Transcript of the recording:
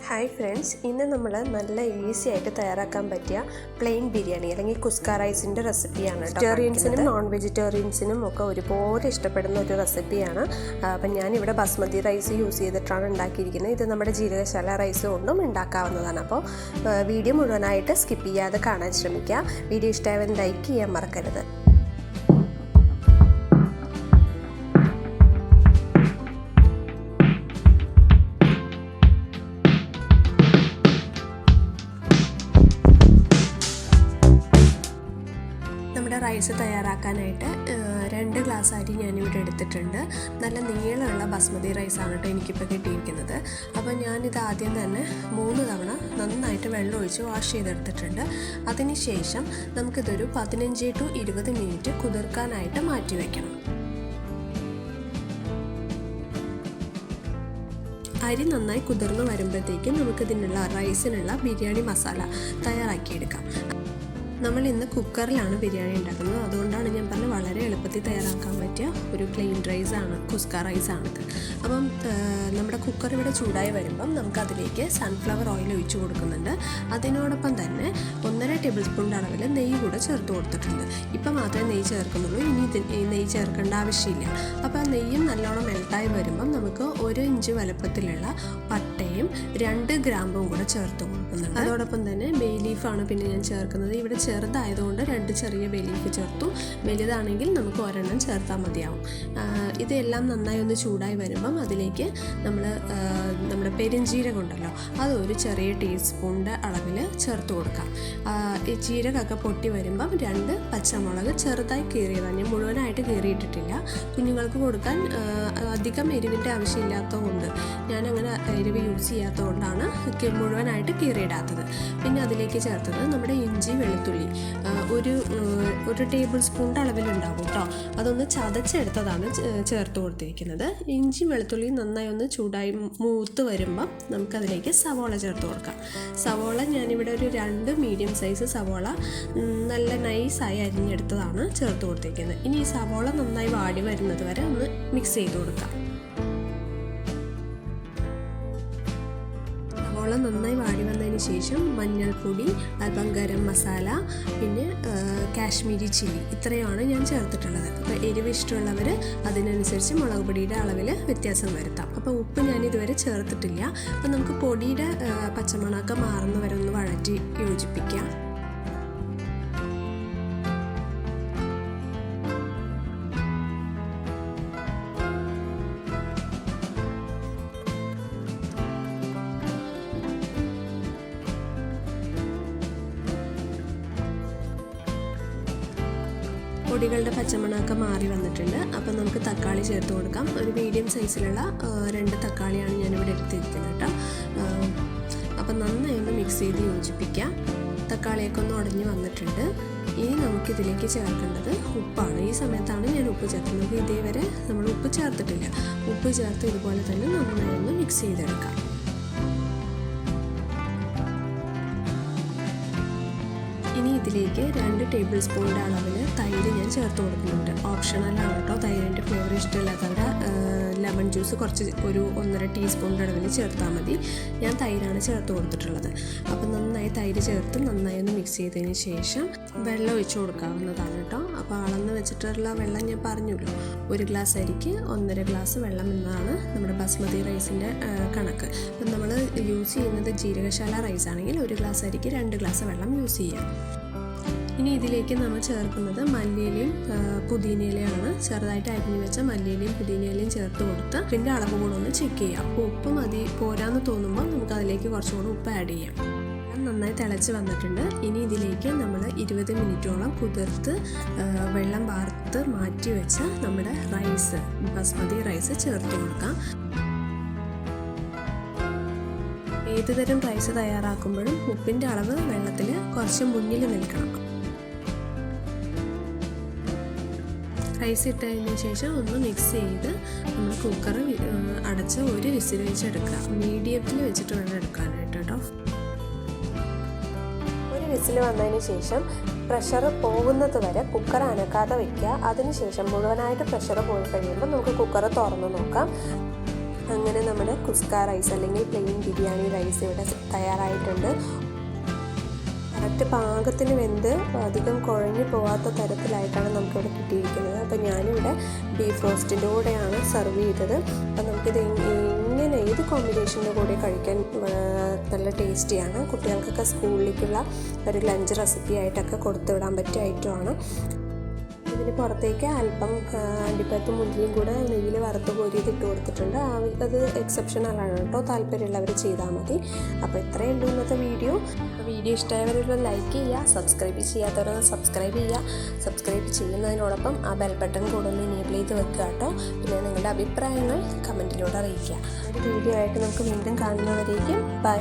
Hi friends, ഇന്ന് നമ്മൾ നല്ല ഈസി ആയിട്ട് തയ്യാറാക്കാൻ പറ്റിയ പ്ലെയിൻ ബിരിയാണി അല്ലെങ്കിൽ കുസ്ക റൈസിൻ്റെ റെസിപ്പിയാണ്. വെജിറ്റേറിയൻസിനും നോൺ വെജിറ്റേറിയൻസിനും ഒക്കെ ഒരുപോലെ ഇഷ്ടപ്പെടുന്ന ഒരു റെസിപ്പിയാണ്. അപ്പം ഞാനിവിടെ ബസ്മതി റൈസ് യൂസ് ചെയ്തിട്ടാണ് ഉണ്ടാക്കിയിരിക്കുന്നത്. ഇത് നമ്മുടെ ജീരകശാല റൈസ് കൊണ്ടും ഉണ്ടാക്കാവുന്നതാണ്. അപ്പോൾ വീഡിയോ മുഴുവനായിട്ട് സ്കിപ്പ് ചെയ്യാതെ കാണാൻ ശ്രമിക്കുക. വീഡിയോ ഇഷ്ടമായാൽ ലൈക്ക് ചെയ്യാൻ മറക്കരുത്. നമ്മുടെ റൈസ് തയ്യാറാക്കാനായിട്ട് 2 ഗ്ലാസ് അരി ഞാനിവിടെ എടുത്തിട്ടുണ്ട്. നല്ല നീളമുള്ള ബസ്മതി റൈസാണ് കേട്ടോ എനിക്കിപ്പോൾ കിട്ടിയിരിക്കുന്നത്. അപ്പോൾ ഞാനിത് ആദ്യം തന്നെ 3 തവണ നന്നായിട്ട് വെള്ളം ഒഴിച്ച് വാഷ് ചെയ്തെടുത്തിട്ടുണ്ട്. അതിനുശേഷം നമുക്കിതൊരു 15 to 20 മിനിറ്റ് കുതിർക്കാനായിട്ട് മാറ്റി വയ്ക്കണം. അരി നന്നായി കുതിർന്ന് വരുമ്പോഴത്തേക്കും നമുക്കിതിനുള്ള റൈസിനുള്ള ബിരിയാണി മസാല തയ്യാറാക്കിയെടുക്കാം. നമ്മൾ ഇന്ന് കുക്കറിലാണ് ബിരിയാണി ഉണ്ടാക്കുന്നത്. അതുകൊണ്ടാണ് ഞാൻ പറഞ്ഞത് വളരെ എളുപ്പത്തിൽ തയ്യാറാക്കാൻ പറ്റിയ ഒരു പ്ലെയിൻ റൈസാണ്, കുസ്ക റൈസാണിത്. അപ്പം നമ്മുടെ കുക്കർ ഇവിടെ ചൂടായി വരുമ്പം നമുക്കതിലേക്ക് സൺഫ്ലവർ ഓയിൽ ഒഴിച്ച് കൊടുക്കുന്നുണ്ട്. അതിനോടൊപ്പം തന്നെ 1.5 ടേബിൾ സ്പൂൺ അളവിൽ നെയ്യ് കൂടെ ചേർത്ത് കൊടുത്തിട്ടുണ്ട്. ഇപ്പം മാത്രമേ നെയ്യ് ചേർക്കുന്നുള്ളൂ, ഇനി നെയ്യ് ചേർക്കേണ്ട ആവശ്യമില്ല. അപ്പോൾ നെയ്യും നല്ലോണം മെൽട്ടായി വരുമ്പം നമുക്ക് 1 ഇഞ്ച് വലുപ്പത്തിലുള്ള പട്ടയും 2 ഗ്രാമ്പും കൂടെ ചേർത്ത് കൊടുക്കുന്നുണ്ട്. അതോടൊപ്പം തന്നെ ബേ ലീഫാണ് പിന്നെ ഞാൻ ചേർക്കുന്നത്. ഇവിടെ ചെറുതായതുകൊണ്ട് 2 ചെറിയ ബേ ലീഫ് ചേർത്തു. വലുതാണെങ്കിൽ നമുക്ക് 1 ചേർത്താൽ മതിയാവും. ഇതെല്ലാം നന്നായി ഒന്ന് ചൂടായി വരുമ്പം അതിലേക്ക് നമ്മുടെ പെരുംജീരകം ഉണ്ടല്ലോ, അത് ഒരു ചെറിയ ടീസ്പൂണിൻ്റെ അളവിൽ ചേർത്ത് കൊടുക്കാം. ഈ ജീരകമൊക്കെ പൊട്ടി വരുമ്പം 2 പച്ചമുളക് ചെറുതായി കീറിയതാണ്. ഞാൻ മുഴുവനായിട്ട് കീറിയിട്ടിട്ടില്ല. കുഞ്ഞുങ്ങൾക്ക് കൊടുക്കാൻ അധികം എരിവിൻ്റെ ആവശ്യമില്ലാത്തതുകൊണ്ട്, ഞാനങ്ങനെ എരിവ് യൂസ് ചെയ്യാത്തതുകൊണ്ടാണ് മുഴുവനായിട്ട് കീറിയിടാത്തത്. പിന്നെ അതിലേക്ക് ചേർത്തത് നമ്മുടെ ഇഞ്ചി വെളുത്തുള്ളി ഒരു ടേബിൾ സ്പൂണിൻ്റെ അളവിലുണ്ടാവും കേട്ടോ. അതൊന്ന് ചതച്ചെടുത്തതാണ് ചേർത്ത് കൊടുത്തിരിക്കുന്നത്. ഇഞ്ചി വെളുത്തുള്ളി നന്നായി ഒന്ന് ചൂടായി മൂത്ത് വരുമ്പം നമുക്കതിലേക്ക് സവോള ചേർത്ത് കൊടുക്കാം. സവോള ഞാനിവിടെ ഒരു 2 മീഡിയം സൈസ് സവോള നല്ല നൈസായി അരിഞ്ഞെടുത്തതാണ് ചേർത്ത് കൊടുത്തിരിക്കുന്നത്. ഇനി ഈ സവോള നന്നായി വാടി വരുന്നത് വരെ ഒന്ന് മിക്സ് ചെയ്ത് കൊടുക്കാം. നന്നായി വാടി വന്നതിന് ശേഷം മഞ്ഞൾപ്പൊടി, അല്പം ഗരം മസാല, പിന്നെ കാശ്മീരി ചില്ലി, ഇത്രയാണ് ഞാൻ ചേർത്തിട്ടുള്ളത്. അപ്പോൾ എരിവ് ഇഷ്ടമുള്ളവർ അതിനനുസരിച്ച് മുളക് പൊടിയുടെ അളവിൽ വ്യത്യാസം വരുത്താം. അപ്പോൾ ഉപ്പ് ഞാൻ ഇതുവരെ ചേർത്തിട്ടില്ല. അപ്പോൾ നമുക്ക് പൊടിയുടെ പച്ചമണമൊക്കെ മാറുന്നവരെ ഒന്ന് വഴറ്റി യോജിപ്പിക്കാം. പൊടികളുടെ പച്ചമണമൊക്കെ മാറി വന്നിട്ടുണ്ട്. അപ്പം നമുക്ക് തക്കാളി ചേർത്ത് കൊടുക്കാം. ഒരു മീഡിയം സൈസിലുള്ള 2 തക്കാളിയാണ് ഞാനിവിടെ എടുത്തിരിക്കുന്നത് കേട്ടോ. അപ്പം നന്നായി ഒന്ന് മിക്സ് ചെയ്ത് യോജിപ്പിക്കാം. തക്കാളിയൊക്കെ ഒന്ന് ഉടഞ്ഞ് വന്നിട്ടുണ്ട്. ഇനി നമുക്കിതിലേക്ക് ചേർക്കേണ്ടത് ഉപ്പാണ്. ഈ സമയത്താണ് ഞാൻ ഉപ്പ് ചേർക്കുന്നത്. ഇതേവരെ നമ്മൾ ഉപ്പ് ചേർത്തിട്ടില്ല. ഉപ്പ് ചേർത്ത് ഇതുപോലെ തന്നെ നന്നായി ഒന്ന് മിക്സ് ചെയ്തെടുക്കാം. ഇനി ഇതിലേക്ക് 2 ടേബിൾ സ്പൂണിൻ്റെ അളവിൽ തൈര് ഞാൻ ചേർത്ത് കൊടുക്കുന്നുണ്ട്. ഓപ്ഷണലാണ് കേട്ടോ. തൈരിൻ്റെ ഫ്ലേവർ ഇഷ്ടമില്ലാത്തവരുടെ ലെമൺ ജ്യൂസ് ഒരു 1.5 ടീസ്പൂണിൻ്റെ അളവിൽ ചേർത്താൽ മതി. ഞാൻ തൈരാണ് ചേർത്ത് കൊടുത്തിട്ടുള്ളത്. അപ്പോൾ നന്നായി തൈര് ചേർത്ത് നന്നായി ഒന്ന് മിക്സ് ചെയ്തതിന് ശേഷം വെള്ളം ഒഴിച്ച് കൊടുക്കാവുന്നതാണ് കേട്ടോ. അപ്പോൾ അളന്ന് വെച്ചിട്ടുള്ള വെള്ളം ഞാൻ പറഞ്ഞല്ലോ, 1 ഗ്ലാസ് അരിക്ക് 1.5 ഗ്ലാസ് വെള്ളം എന്നതാണ് നമ്മുടെ ബസ്മതി റൈസിൻ്റെ കണക്ക്. അപ്പം നമ്മൾ യൂസ് ചെയ്യുന്നത് ജീരകശാല റൈസ് ആണെങ്കിൽ 1 ഗ്ലാസ് അരിക്ക് 2 ഗ്ലാസ് വെള്ളം യൂസ് ചെയ്യാം. ഇനി ഇതിലേക്ക് നമ്മൾ ചേർക്കുന്നത് മല്ലിയിലയും പുതിനയിലയാണ്. ചെറുതായിട്ട് അരിഞ്ഞു വെച്ച മല്ലിയിലയും പുതിനയിലയും ചേർത്ത് കൊടുത്ത് ഇതിൻ്റെ അളവ് കൂടെ ഒന്ന് ചെക്ക് ചെയ്യാം. അപ്പോൾ ഉപ്പ് മതി പോരാന്ന് തോന്നുമ്പോൾ നമുക്ക് അതിലേക്ക് കുറച്ചുകൂടെ ഉപ്പ് ആഡ് ചെയ്യാം. നന്നായി തിളച്ച് വന്നിട്ടുണ്ട്. ഇനി ഇതിലേക്ക് നമ്മൾ 20 മിനിറ്റോളം കുതിർത്ത് വെള്ളം വാർത്ത് മാറ്റി വെച്ച നമ്മുടെ റൈസ്, ബസ്മതി റൈസ് ചേർത്ത് കൊടുക്കാം. ഏതുതരം റൈസ് തയ്യാറാക്കുമ്പോഴും ഉപ്പിൻ്റെ അളവ് വെള്ളത്തിൽ കുറച്ച് മുന്നിൽ നിൽക്കണം. റൈസ് ഇട്ടതിന് ശേഷം ഒന്ന് മിക്സ് ചെയ്ത് നമ്മൾ കുക്കർ അടച്ച് 1 വിസിൽ വെച്ചെടുക്കുക. മീഡിയത്തിൽ വെച്ചിട്ട് വേണം എടുക്കാനായിട്ട് കേട്ടോ. 1 വിസിൽ വന്നതിന് ശേഷം പ്രഷർ പോകുന്നത് വരെ കുക്കർ അനക്കാതെ വയ്ക്കുക. അതിനുശേഷം മുഴുവനായിട്ട് പ്രഷർ പോയി കഴിയുമ്പോൾ നമുക്ക് കുക്കർ തുറന്ന് നോക്കാം. അങ്ങനെ നമ്മുടെ കുസ്ക റൈസ് അല്ലെങ്കിൽ പ്ലെയിൻ ബിരിയാണി റൈസ് ഇവിടെ തയ്യാറായിട്ടുണ്ട്. കറക്റ്റ് പാകത്തിന് വെന്ത് അധികം കുഴഞ്ഞു പോകാത്ത തരത്തിലായിട്ടാണ് നമുക്കിവിടെ കിട്ടിയിരിക്കുന്നത്. അപ്പോൾ ഞാനിവിടെ ബീഫ് റോസ്റ്റിൻ്റെ കൂടെയാണ് സെർവ് ചെയ്തത്. അപ്പോൾ നമുക്കിത് ഇങ്ങനെ ഏത് കോമ്പിനേഷൻ്റെ കൂടെ കഴിക്കാൻ നല്ല ടേസ്റ്റിയാണ്. കുട്ടികൾക്കൊക്കെ സ്കൂളിലേക്കുള്ള ഒരു ലഞ്ച് റെസിപ്പി ആയിട്ടൊക്കെ കൊടുത്തുവിടാൻ പറ്റിയ ഐറ്റമാണ്. ഇതിന് പുറത്തേക്ക് അല്പം അണ്ടിപ്പരിപ്പും മുന്തിരിയും കൂടെ നെയ്യിൽ വറുത്ത് കോരിയത് ഇട്ട് കൊടുത്തിട്ടുണ്ട്. അത് എക്സെപ്ഷണലാണ് കേട്ടോ, താല്പര്യമുള്ളവർ ചെയ്താൽ മതി. അപ്പോൾ ഇത്രയേ ഉള്ളൂ ഇന്നത്തെ വീഡിയോ. ഇഷ്ടമായവരൊന്ന് ലൈക്ക് ചെയ്യുക, സബ്സ്ക്രൈബ് ചെയ്യാത്തവരൊന്ന് സബ്സ്ക്രൈബ് ചെയ്യുക. സബ്സ്ക്രൈബ് ചെയ്യുന്നതിനോടൊപ്പം ആ ബെൽ ബട്ടൺ കൂടെ ഒന്ന് എനേബിൾ ചെയ്ത് വെക്കുക കേട്ടോ. പിന്നെ നിങ്ങളുടെ അഭിപ്രായങ്ങൾ കമൻറ്റിലൂടെ അറിയിക്കുക. ഒരു വീഡിയോ ആയിട്ട് നമുക്ക് വീണ്ടും കാണുന്നവരേക്കും ബൈ.